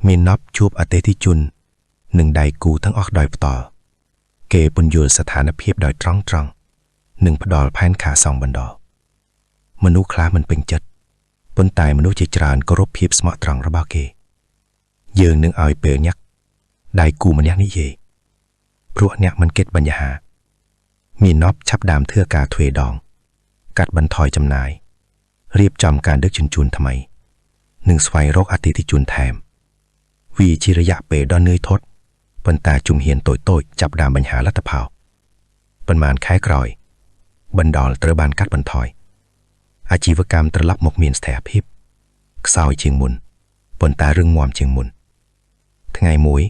មាណពជួបអតិថិជននិងដៃគូទាំងអស់ដោយផ្ទាល់គេពន្យល់ស្ថានភាពដោយត្រង់និងផ្ដល់ផែនការសងបណ្ដោះមនុស្សខ្លះមិនពេញចិត្តប៉ុន្តែមនុស្សជាច្រើនគោរពភាពស្មោះត្រង់របស់គេយើងនឹងឲ្យពេលអ្នកដៃគូម្នាក់និយាយព្រោះអ្នកមិនគិតបញ្ហាមាណពឆាប់ដើមធ្វើការទ្វេដងកាត់បន្ថយចំណាយរៀបចំការដឹកជញ្ជូនថ្មីនិងស្វែងរកអតិថិជនថែមវាជារយៈពេលដ៏នឿយហត់ប៉ុន្តែជំហានតូចចាប់ដើមបញ្ហាលទ្ធផលប៉ុន្មានខែក្រោយបណ្ដាលត្រូវបានកាត់បន្ថយអាជីវកម្មត្រឡប់មកមានស្ថិរភាពខ្សោយជាងមុនប៉ុន្តែរឹងមាំជាងមុនថ្ងៃមួយ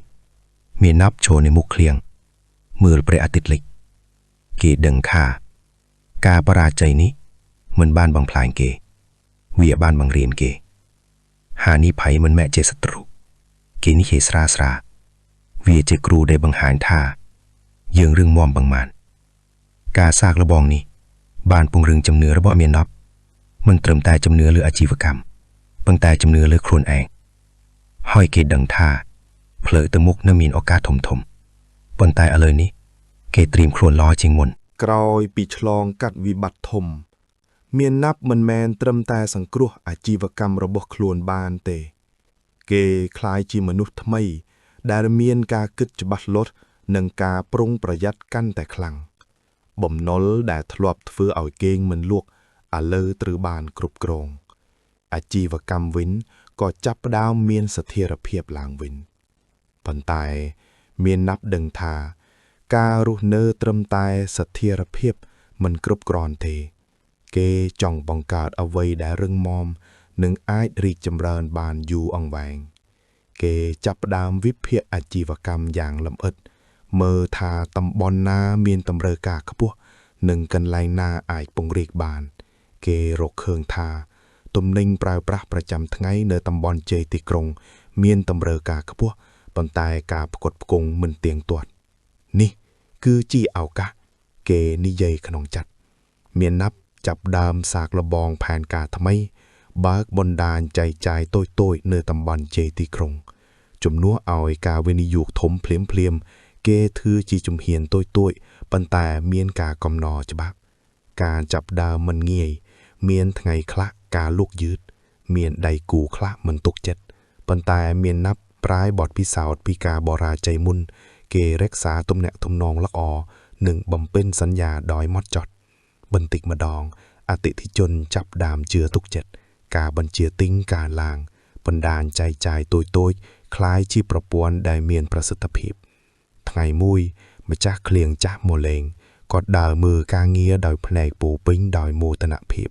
មាណពចូលនៅមុខឃ្លាំងមើលព្រះអាទិត្យលិចគេដឹងថាការបរាជ័យនេះមិនបានបំផ្លាញគេវាបានបង្រៀនគេហានិភ័យមិនមែនជាសត្រូវគេនិយាយស្រាវាជាគ្រូដែលបង្ហាញថាយើងរឹងមាំប៉ុន្មានការសាកល្បងនេះបានពង្រឹងជំនឿរបស់មាណពមិនត្រឹមតែជំនឿលើអាជីវកម្មប៉ុន្តែជំនឿលើខ្លួនឯងហើយគេដឹងថាផ្លូវទៅមុខនៅមានឱកាសធំប៉ុន្តែឥឡូវនេះគេត្រៀមខ្លួនល្អជាងមុនក្រោយពីឆ្លងកាត់វិបត្តិធំមាណពមិនមែនត្រឹមតែសង្គ្រោះអាជីវកម្មរបស់ខ្លួនបានទេគេคล้ายជាមនុស្សថ្មីដែលមានការគិតច្បាស់លាស់និងការប្រុងប្រយ័ត្នកាន់តែខ្លាំងបំណុលដែលធ្លាប់ធ្វើឲ្យគេងមិនលក់ឥឡូវត្រូវបានគ្រប់គ្រងអាជីវកម្មវិញក៏ចាប់ផ្ដើមមានស្ថិរភាពឡើងវិញប៉ុន្តែមាណពដឹងថា ការរស់នៅត្រឹមតែស្ថិរភាពមិនគ្រប់គ្រាន់ទេគេចង់បង្កើតអ្វីដែលរឹងមាំនិងអាចរីកចម្រើនបានយូរអង្វែងគេចាប់ផ្ដើមវិភាគអាជីវកម្មយ៉ាងលម្អិតមើលថាតំបន់ណាមានតម្រូវការខ្ពស់និងកន្លែងណាអាចពង្រីកបានគេរកឃើញថាទំនិញប្រើប្រាស់ប្រចាំថ្ងៃនៅតំបន់ជ័យទីក្រុងមានតម្រូវការខ្ពស់ប៉ុន្តែការផ្គត់ផ្គង់មិនទៀងទាត់នេះគឺជាឱកាសគេនិយាយក្នុងចិត្តមានណាប់ចាប់ដើមសាកល្បងផែនការថ្មីបើកបណ្ដាញចែកចាយតូចៗនៅតំបន់ជ័យទីក្រុងជំនួសឲ្យការវិនិយោគធំភ្លាមគេធ្វើជាជំហានតូចៗប៉ុន្តែមានការកំណត់ច្បាប់ការចាប់ដើមមិនងាយមានថ្ងៃខ្លះការលុកយឺតមានដៃគូខ្លះមិនទុកចិត្តប៉ុន្តែមានណាប់ប្រាយបទពិសោធន៍ពីការបរាជ័យមុនគេរក្សាទំនាក់ទំនងល្អនិងបំពេញសន្យាដោយម៉ត់ចត់បន្តិចម្ដងអតិថិជនចាប់ដើមជឿទុកចិត្តការបញ្ជាទិញការឡើងបណ្ដាញចែកចាយតូចៗคล้ายជាប្រព័ន្ធដែលមានប្រសិទ្ធភាពថ្ងៃមួយម្ចាស់ឃ្លៀងចាស់មកលេងគាត់ដើរមើលការងារដោយភ្នែកពោពេញដោយមោទនភាព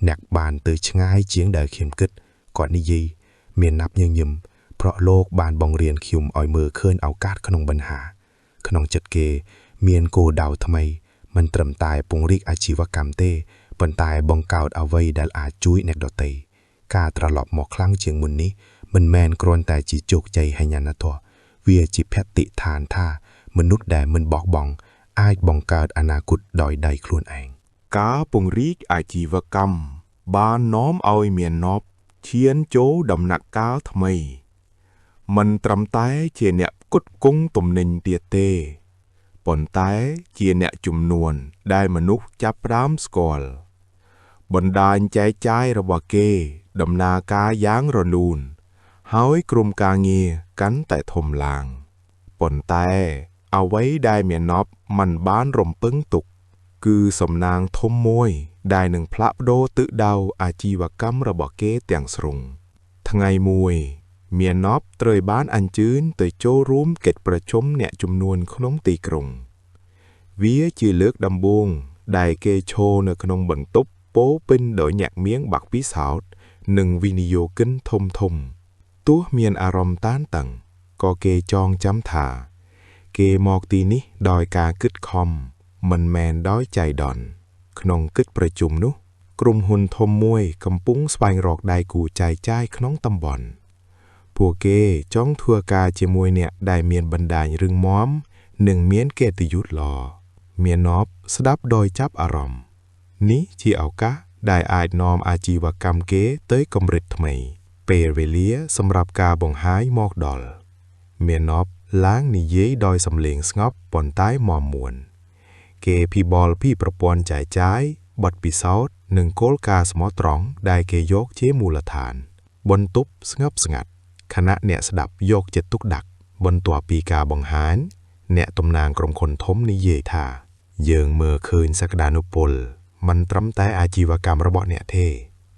អ្នកបានទៅឆ្ងាយជាងដែលខ្ញុំគិតគាត់និយាយមានណាប់ញញឹមเพราะលោកបានបង្រៀនខ្ញុំឲ្យមើលឃើញឱកាសក្នុងបញ្ហាក្នុងចិត្តគេមានគោលដៅថ្មីមិនត្រឹមតែពង្រីកអាជីវកម្មទេប៉ុន្តែបង្កើតអ្វីដែលអាចជួយអ្នកដទៃការត្រឡប់មកខ្លាំងជាងមុននេះមិនមែនគ្រាន់តែជាជោគជ័យហិញ្ញណធម៌វាជាភតិដ្ឋានថាមនុស្សដែលមិនបោះបង់អាចបង្កើតអនាគតដោយដៃខ្លួនឯងការពង្រីកអាជីវកម្មបាននាំឲ្យមាននប់ឈានចូលដំណាក់កាលថ្មីមិនត្រឹមតែជាអ្នកផ្គត់ផ្គង់ទំនិញទៀតទេប៉ុន្តែជាអ្នកជំនួនដែលមនុស្សចាប់ផ្ដើមស្គាល់បណ្ដាញចែកចាយរបស់គេដំណើរការយ៉ាងរលូនហើយក្រុមការងារកាន់តែធំឡើងប៉ុន្តែអ្វីដែលមាននប់មិនបានរំពឹងទុកគឺសំណាងធំមួយដែលនឹងផ្លាស់ប្ដូរទិសដៅអាជីវកម្មរបស់គេទាំងស្រុងថ្ងៃមួយមាននប់ត្រូវបានអញ្ជើញទៅចូលរួមកិច្ចប្រជុំអ្នកជំនួញក្នុងទីក្រុងវាជាលើកដំបូងដែលគេឈរនៅក្នុងបន្ទប់ពោពេញដោយអ្នកមាងបាក់ពិសោធន៍និងវិនិយោគិនធំទោះមានអារម្មណ៍តានតឹងក៏គេចងចាំថាគេមកទីនេះដោយការគិតខំមិនមែនដោយចៃដន្យក្នុងកិច្ចប្រជុំនោះក្រុមហ៊ុនធំមួយកំពុងស្វែងរកដៃគូចែកចាយក្នុងតំបន់ពួកគេចង់ធ្វើការជាមួយអ្នកដែលមានបណ្ដាញរឹងមាំនិងមានកិត្តិយសល្អមាននប់ស្ដាប់ដោយចាប់អារម្មណ៍នេះជាឱកាសដែលអាចនាំអាជីវកម្មគេទៅកម្រិតថ្មីពេលវេលាសម្រាប់ការបង្ហាញមកដល់មាននប់ឡើងនិយាយដោយសំឡេងស្ងប់ប៉ុន្តែមាំមួនគេពិបល់ពីប្រព័ន្ធចែកចាយបទពិសោធន៍និងគោលការណ៍ស្មោះត្រង់ដែលគេយកជាមូលដ្ឋានបន្ទប់ស្ងប់ស្ងាត់ខណៈអ្នកស្ដាប់យកចិត្តទុកដាក់បន្ទាប់ពីការបង្ហាញអ្នកតំណាងក្រុមហ៊ុនធំនិយាយថាយើងមើលឃើញសក្តានុពលមិនត្រឹមតែអាជីវកម្មរបស់អ្នកទេ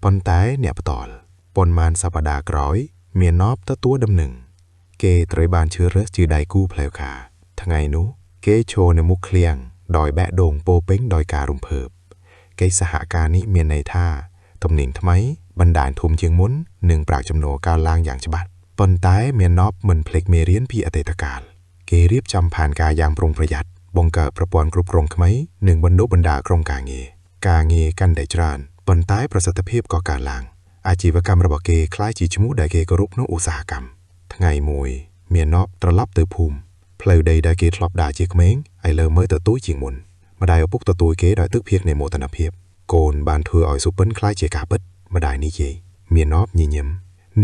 ប៉ុន្តែអ្នកផ្ទាល់ប៉ុន្មានសប្តាហ៍ក្រោយមាននប់ទទួលដំណឹងគេត្រូវបានជ្រើសរើសជាដៃគូផ្លូវការថ្ងៃនោះគេឈរនៅមុខឃ្លាំងដោយបែកដូងពោពេញដោយការរំភើបកិច្ចសហការនេះមានន័យថាទំនិញថ្មីបណ្ដាញធំជាងមុននិងប្រាក់ចំណូលកើនឡើងយ៉ាងច្បាស់ប៉ុន្តែមាននប់មិនភ្លេចមេរៀនពីអតីតកាលគេរៀបចំផែនការយ៉ាងប្រុងប្រយ័ត្នបង្កើតប្រព័ន្ធគ្រប់គ្រងថ្មីនិងបណ្ដុះបណ្ដាលក្រុមការងារកាន់តែច្រើនប៉ុន្តែប្រសិទ្ធភាពក៏កើនឡើងអាជីវកម្មរបស់គេក្លាយជាឈ្មោះដែលគេគោរពក្នុងឧស្សាហកម្មថ្ងៃមួយមាននប់ត្រឡប់ទៅភូមិផ្លូវដីដែលគេធ្លាប់ដើរជាក្មេងឥឡូវមើលទៅទូចជាងមុនម្ដាយឪពុកទទួលគេដោយទឹកភៀកនៃមោទនភាពកូនបានធ្វើឲ្យសុពិនក្លាយជាការពិតម្ដាយនិយាយមាននប់ញញឹម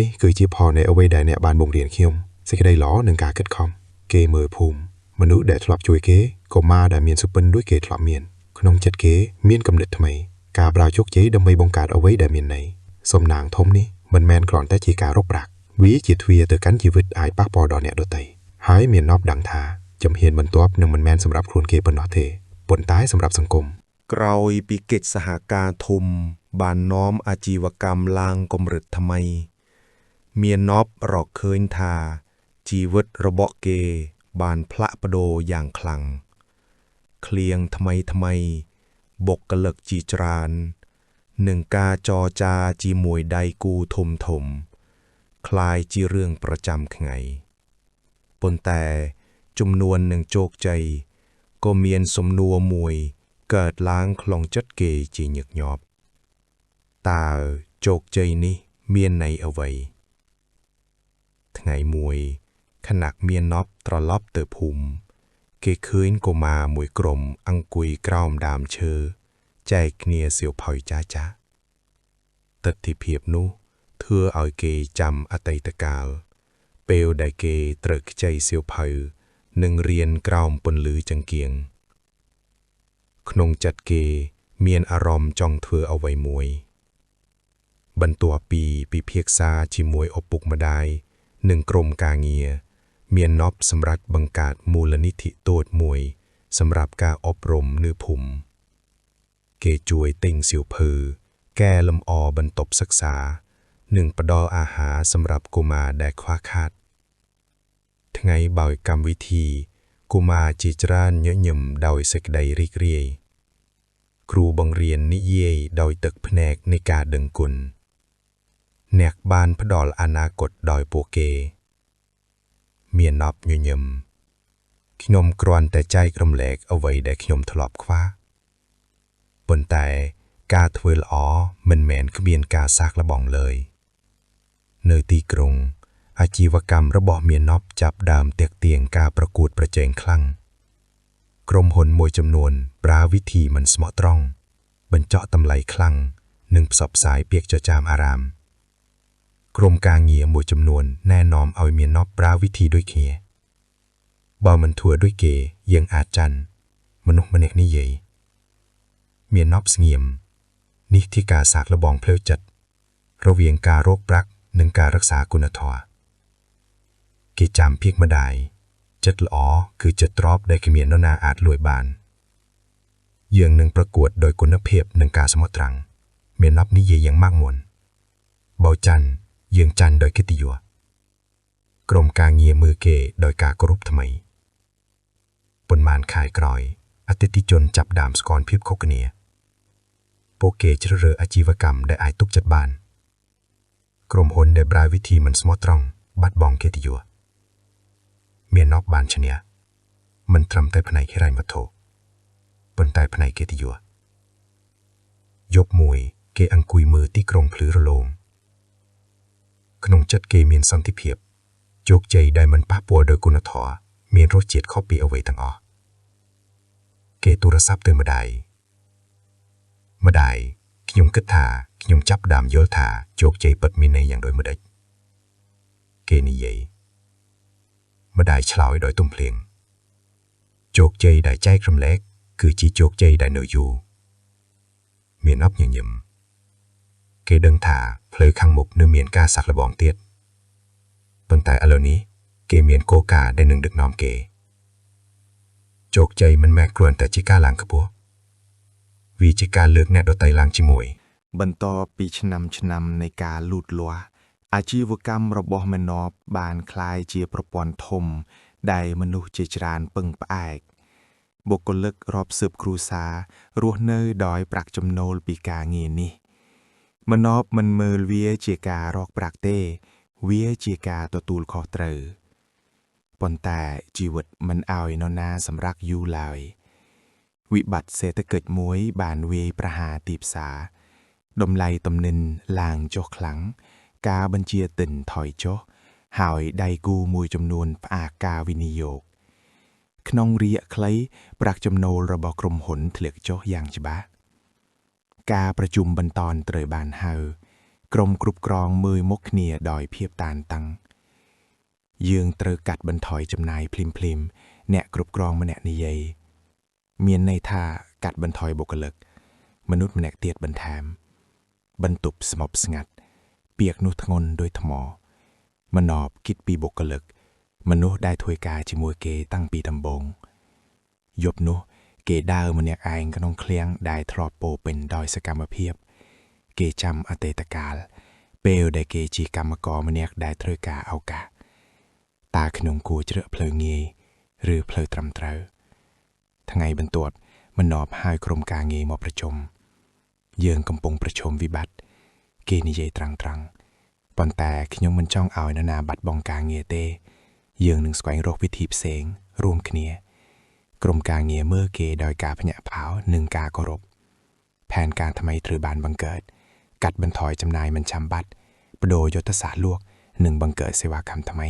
នេះគឺជាផលនៃអ្វីដែលអ្នកបានបង្រៀនខ្ញុំសេចក្តីល្អនិងការខិតខំគេមើលភូមិមនុស្សដែលធ្លាប់ជួយគេកុមារដែលមានសុពិនដូចគេធ្លាប់មានក្នុងចិត្តគេមានគំនិតថ្មីការប្រើជោគជ័យដើម្បីបង្កើតអ្វីដែលមានន័យសំណាងធំនេះមិនមែនគ្រាន់តែជាការរកប្រាក់វាជាទ្វារទៅកាន់ជីវិតអាចប៉ះពាល់ដល់អ្នកដទៃហើយមាននប់ដឹងថាជំហានបន្ទាប់នឹងមិនមែនសម្រាប់ខ្លួនគេប៉ុណ្ណោះទេប៉ុន្តែសម្រាប់សង្គមក្រោយពីកិច្ចសហការធំបាននាំអាជីវកម្មឡើងកម្រិតថ្មីមាននប់រកឃើញថាជីវិតរបស់គេបានផ្លាស់ប្ដូរយ៉ាងខ្លាំង เคลียงทำไมบกกะเลิกจีจรานหนึ่งกาจอจาจีมวยใดกูถมคลายจีเรื่องประจำไงปนแต่จุมนวนหนึ่งโจกใจก็เมียนสมนัวมวยเกิดล้างคลองจัดเกจีหยึกหยอบตาโจกใจนี้เมียนในเอาไว้ไงมวยขนักเมียนนอบตรลอบเตอภูมิเกคืนก็มามวยกลมอังกุยกล้อมดามเชอใจเกเนียเสียวพอยจ้าตัดที่เพียบนู้เธอเอาเกจำอตัยตกาลเปลได้เกตรึกใจเสียวพอยหนึ่งเรียนกล้อมปนลือจังเกียงขนงจัดเกเมียนอารมณ์จองเธอเอาไว้มวยบรรตัวปีเพียกซาจิมวยอบปุกมาได้หนึ่งกรมกาเงียเมียนนอบสำรัดบังกาดมูลนิธิโตดมวยสำหรับการอบรมนือผุมเกจวยติ่งเสียวเพอแก้ลำอบรรทบศึกษาหนึ่งประดออาหารสำหรับกุมาแดกคว้าคาดทั้งไงบ่อยกรรมวิธีกุมาจีจรานเยอะยำดอยศึกใดริกเรียครูบังเรียนนิเยดอยตึกแผนกในกาดึงกุลแนกบานพระดอลอนาคตดอยโปเกเมียนนอบเยอะยำขนมกรอนแต่ใจกรมแหลกเอาไว้ได้ขนมทลอบคว้าบนแต่กาทเวลอ๋อมันแมนขเบียนกาซากระบองเลยเนยตีกรุงอาชีวกรรมระบอบเมียนนอบจับดามเตียกเตียงกาประกูดประเจงคลั่งกรมหนมวยจำนวนปราวิธีมันสมอตรองบรรเจาะตำไลคลั่งหนึ่งสอบสายเปียกเจจามอารามกรมกาเงียมวยจำนวนแน่นอมเอาเมียนนอบปราวิธีด้วยเคียบ่มันทัวด้วยเกยังอาจันมนุษย์มเนกนิเยเมียนนอบเงียมนิที่กาสากระบองเพลวจัดระเวียงกาโรคปรักหนึ่งการรักษากุณทวเกจามเพียกมาได้จัดล้อคือจัดตรอบได้ขเมียนนาอาจลวยบานเยืองหนึ่งประกวดโดยคุณเพียบหนึ่งกาสมตรังเมียนนอบนิเยยังมากมวลเบาจันเยืองจันโดยกิติยัวกรมกาเงียมือเกโดยกากรุบทำไมปนมานขายกรอยอติติจนจับดามสกอนเพียบโคกเนียโปเกเจริญอาชีวกรรมได้อายตุกจัดบานกรมหนได้บรายวิธีมันสมอตรองบัดบองเกติยัวเมียนนอบบานชเนียมันทำแต่ภายแค่ไรมาโถบนใต้ภายเกติยัวยบมวยเกอังกุยมือที่กรงพลือระโลงขนมจัดเกเมียนสันติเพียบโจกใจได้มันป้าปัวโดยกุณทอเมียนรถเจ็ดข้อปีเอาไว้ตั้งอเกตุรศัพท์เตือนมาได้ขยมกึศถาขยมจับดามโยธาโจกใจปัดมีในอย่างโดยมาได้เกนิเยมาได้ฉลาวโดยตุ้มเพลงโจกใจได้ใจคำเล็กคือจีโจกใจได้เนยอยู่เมียนอบยังยำเกดังถาเพลยขังมุกเนื้อเมียนกาสักระบองเตียดปนแต่อลนี้เกเมียนโกกาได้หนึ่งดึกน้อมเกโจกใจมันแม่กลวนแต่จิก้าหลังขบัววีจิก้าเลือกแนดโดไตลางจิมวยบรรทอปีชนำในการลูดลัวอาชีวกรรมระบอบมนอบบานคลายเจียประปอนทมได้มนุษย์เจจรานปึงปะแอกบุคลิกรอบสืบครูซารัวเนยดอยปรักจำโนลปีกาเงียนี่มนอบมันเมลเวียเจียการอกปรักเต้เวียเจียกาตัวตูลคอเตอร์ปนแต่จีวิตมันเอาไอนนาสำรักยูลายวิบัติเศรษฐกิจมวยบานเวประหาตีบสาดมไลตำนินลางโจคลังกาบัญเชียติ่นถอยโจหายไดกูมวยจำนวนปากกาวินิโยกขนองเรียคล้ายปรักจำโนระบกรมหนเถลือกโจอย่างฉบับกาประชุมบรรตอนเตยบานเฮากรมกรุบกรองมือมกเนียดอยเพียบตานตังยืงเตรกัดบรรทอยจำนายพลิมแนะกรุบกรองมาแนะนิเยเมียนในท่ากัดบรรทอยบกเลิกมนุษย์แมกเตียดบรรแทมบรรตุบสมบสงัดเปียกนุทงนโดยทมอมนอบคิดปีบกเลิกมนุษย์ได้ถวยกาจิมวยเกตั้งปีตำบงยบนุเกดาวมันอยากอายก็น้องเคลียงได้ทรอปโปเป็นดอยสกรรมเพียบเกจำอเตตกาลเปลได้เกจีกรรมกรมันอยากได้ถวยกาเอากะตาขนมกูเจริญเพลิงเงยหรือเพลิงตรำเตร ថ្ងៃ បន្ទាប់មិននប់ហើយក្រុមការងារមកប្រជុំយើងកំពុងប្រជុំវិបត្តិគេនិយាយត្រង់ប៉ុន្តែខ្ញុំមិនចង់ឲ្យនរណាបាត់បង់ការងារទេយើងនឹងស្វែងរកវិធីផ្សេងរួមគ្នាក្រុមការងារមើលគេដោយការភ្ញាក់ផ្អើលនិងការគោរពផែនការថ្មីត្រូវបានបង្កើតកាត់បន្ថយចំណាយមិនចាំបាច់បដូរយុទ្ធសាស្ត្រលក់និងបង្កើតសេវាកម្មថ្មី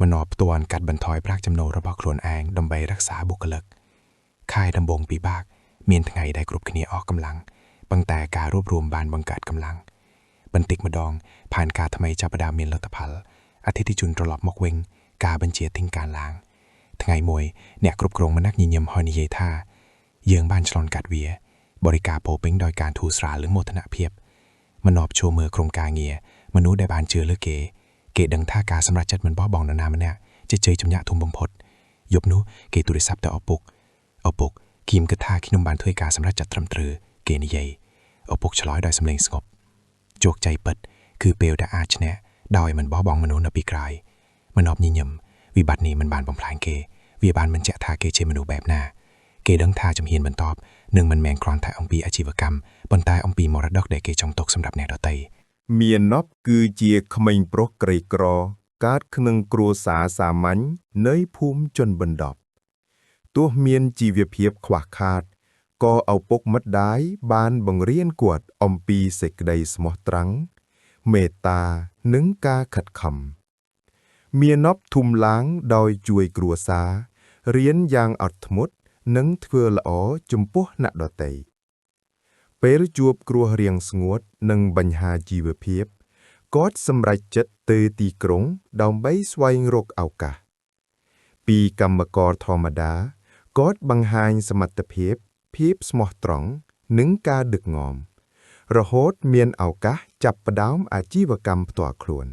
មិនអបផ្ទាន់កាត់បន្ថយប្រាក់ចំណូលរបស់ខ្លួនឯងដើម្បីរក្សាបុគ្គលិកខែដំបូងពិបាកមានថ្ងៃដែលគ្រប់គ្នាអស់កម្លាំងប៉ុន្តែការរួបរวมបានបង្កើតកម្លាំងបន្តិចម្ដងផែនការថ្មីចាប់ផ្ដើមមានលទ្ធផលអតិថិជនត្រឡប់មកវិញការបញ្ជាទិញការឡើងថ្ងៃមួយអ្នកគ្រប់គ្រងម្នាក់ញញឹមហើយនិយាយថាយើងបានឆ្លងកាត់វាបរិការពោពេញដោយការធូរស្រាលនិងមោទនភាពមិនអបចូលមើលក្រុមការងារមនុស្សដែលបានជឿលើគេដឹងថាការសម្រេចចិត្តមិនបោះបង់នរណាម្នាក់ជាជ័យជំនះធំបំផុតយប់នោះគេទូរស័ព្ទទៅឪពុកគីមគិតថាខ្ញុំបានធ្វើការសម្រេចចិត្តត្រឹមត្រូវគេនិយាយឪពុកឆ្លើយដោយសំឡេងស្ងប់ជោគជ័យពិតគឺពេលដែលអាចឈ្នះដោយមិនបោះបង់មនុស្សនៅពីក្រោយមិនអបញញឹមវិបត្តិនេះមិនបានបំផ្លាញគេវាបានបញ្ជាក់ថាគេជាមនុស្សបែបណាគេដឹងថាជំហានបន្ទាប់នឹងមិនមែនគ្រាន់តែអំពីអាជីវកម្មប៉ុន្តែអំពីមរតកដែលគេចង់ទុកសម្រាប់អ្នកដទៃមានណប់គឺជាក្មេងប្រុសក្រីក្រកើតក្នុងគ្រួសារសាមញ្ញនៅភូមិជនបណ្ដប់ទោះមានជីវភាពខ្វះខាតក៏ឪពុកម្ដាយបានបង្រៀនគាត់អំពីសេចក្តីស្មោះត្រង់មេត្តានិងការខិតខំមានណប់ធំឡើងដោយជួយគ្រួសាររៀនយ៉ាងអត់ធ្មត់និងធ្វើល្អចំពោះអ្នកដទៃពេលជួបគ្រោះរាំងស្ងួតនិងបញ្ហាជីវភាពគាត់សម្រេចចិត្តទៅទីក្រុងដើម្បីស្វែងរកឱកាសពីកម្មករធម្មតាគាត់បង្ហាញសមត្ថភាពស្មោះត្រង់និងការដឹកនាំរហូតមានឱកាសចាប់ផ្ដើមអាជីវកម្មផ្ទាល់ខ្លួន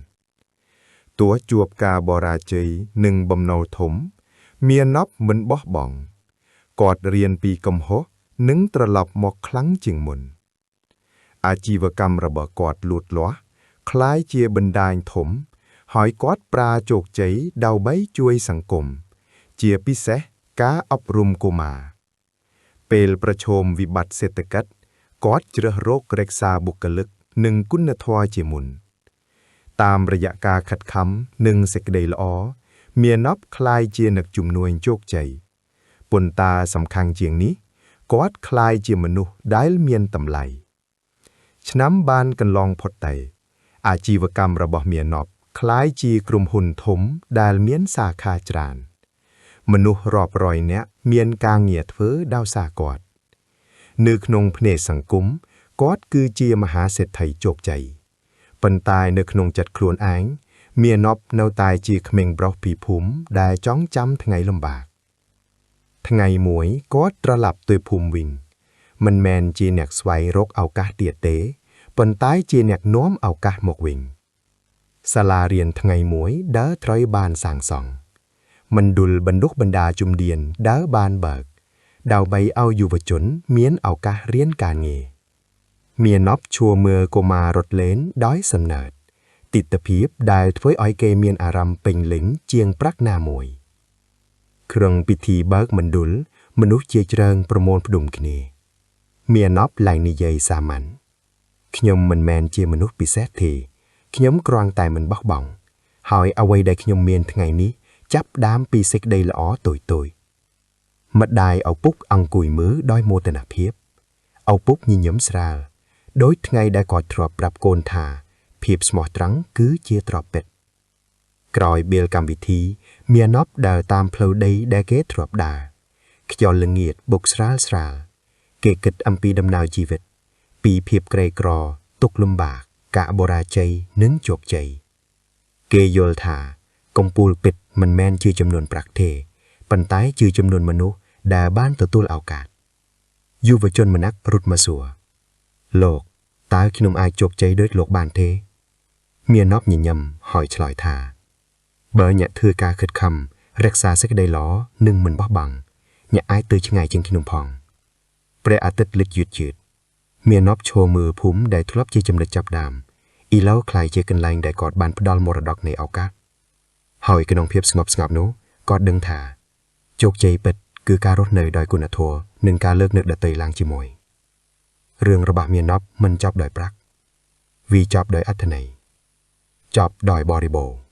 ទោះជួបការបរាជ័យនិងបំណុលធំមានណប់មិនបោះបង់គាត់រៀនពីកំហុសនិងត្រឡប់មកខ្លាំងជាងមុនអាជីវកម្មរបស់គាត់លូតលាស់คล้ายជាបណ្ដាញធំហើយគាត់ប្រើជោគជ័យដើម្បីជួយសង្គមជាពិសេសការអប់រំកុមារពេលប្រឈមវិបត្តិសេដ្ឋកិច្ចគាត់ជ្រើសរករក្សាបុគ្គលិកនិងគុណធម៌ជាមុនតាមរយៈការខិតខំនិងសេចក្តីល្អមានណប់คล้ายជាអ្នកជំនួញជោគជ័យប៉ុន្តែសំខាន់ជាងនេះគាត់คล้ายជាមនុស្សដែលមានតម្លៃឆ្នាំបានកន្លងផុតទៅអាជីវកម្មរបស់មានណប់คล้ายជាក្រុមហ៊ុនធំដែលមានសាខាច្រើនមនុស្សរាប់រយនាក់មានការងារធ្វើដោយសារគាត់នៅក្នុងភ្នែកសង្គមគាត់គឺជាមហាសេដ្ឋីជោគជ័យប៉ុន្តែនៅក្នុងចិត្តខ្លួនឯងមានណប់នៅតែជាក្មេងប្រុសពីភូមិដែលចងចាំថ្ងៃលំបាកថ្ងៃមួយគាត់ត្រឡប់ទៅភូមិវិញមិនមែនជាអ្នកស្វែងរកឱកាសទៀតទេប៉ុន្តែជាអ្នកនាំឱកាសមកវិញសាលារៀនថ្ងៃមួយដែលត្រូវបានសាងសង់មណ្ឌលបណ្ដុះបណ្ដាលជំនាញដែលបានបើកដើម្បីឲ្យយុវជនមានឱកាសរៀនការងារមានណប់ឈួរមើលកុមាររត់លេងដោយសំណើតទិដ្ឋភាពដែលធ្វើឲ្យគេមានអារម្មណ៍ពេញលេញជាងប្រាក់ណាមួយក្នុងពិធីបើកមណ្ឌលមនុស្សជាច្រើនប្រមូលផ្ដុំគ្នាមានណប់ឡើងនិយាយសាមញ្ញខ្ញុំមិនមែនជាមនុស្សពិសេសទេខ្ញុំគ្រាន់តែមិនបោះបង់ហើយអ្វីដែលខ្ញុំមានថ្ងៃនេះចាប់ដើមពីសេចក្តីល្អតូចម្ដាយឪពុកអង្គុយមើលដោយមោទនភាពឪពុកញញឹមស្រាលដោយថ្ងៃដែលគាត់ធ្លាប់ប្រាប់កូនថាភាពស្មោះត្រង់គឺជាទ្រព្យពិតក្រោយបៀលកម្មវិធីមានណប់ដើរតាមផ្លូវដីដែលគេធ្លាប់ដើរខ្យល់ល្ងាចបុកស្រាលគេគិតអំពីដំណើរជីវិតពីភាពក្រីក្រទុក្ខលំបាកការបរាជ័យនិងជោគជ័យគេយល់ថាកំពូលពិតមិនមែនជាចំនួនប្រាក់ទេប៉ុន្តែជាចំនួនមនុស្សដែលបានទទួលឱកាសយុវជនម្នាក់រត់មកសួរលោកតើខ្ញុំអាចជោគជ័យដូចលោកបានទេមានណប់ញញឹមហើយឆ្លើយថាបើអ្នកធ្វើការខិតខំរក្សាសេចក្តីល្អនិងមិនបោះបង់អ្នកអាចទៅឆ្ងាយជាងខ្ញុំផងព្រះអាទិត្យលិចយឺតមានណប់ឈរមើលភូមិដែលធ្លាប់ជាចំណុចចាប់ដើមឥឡូវក្លាយជាកន្លែងដែលគាត់បានផ្ដល់មរតកនៃឱកាសហើយក្នុងភាពស្ងប់ស្ងាត់នោះគាត់ដឹងថាជោគជ័យពិត គឺការរស់នៅដោយគុណធម៌និងការលើកនឹកដទៃឡើងជាមួយរឿងរបស់មានណប់មិនចប់ដោយប្រាក់វាចប់ដោយអត្ថន័យចប់ដោយបរិបូរណ៍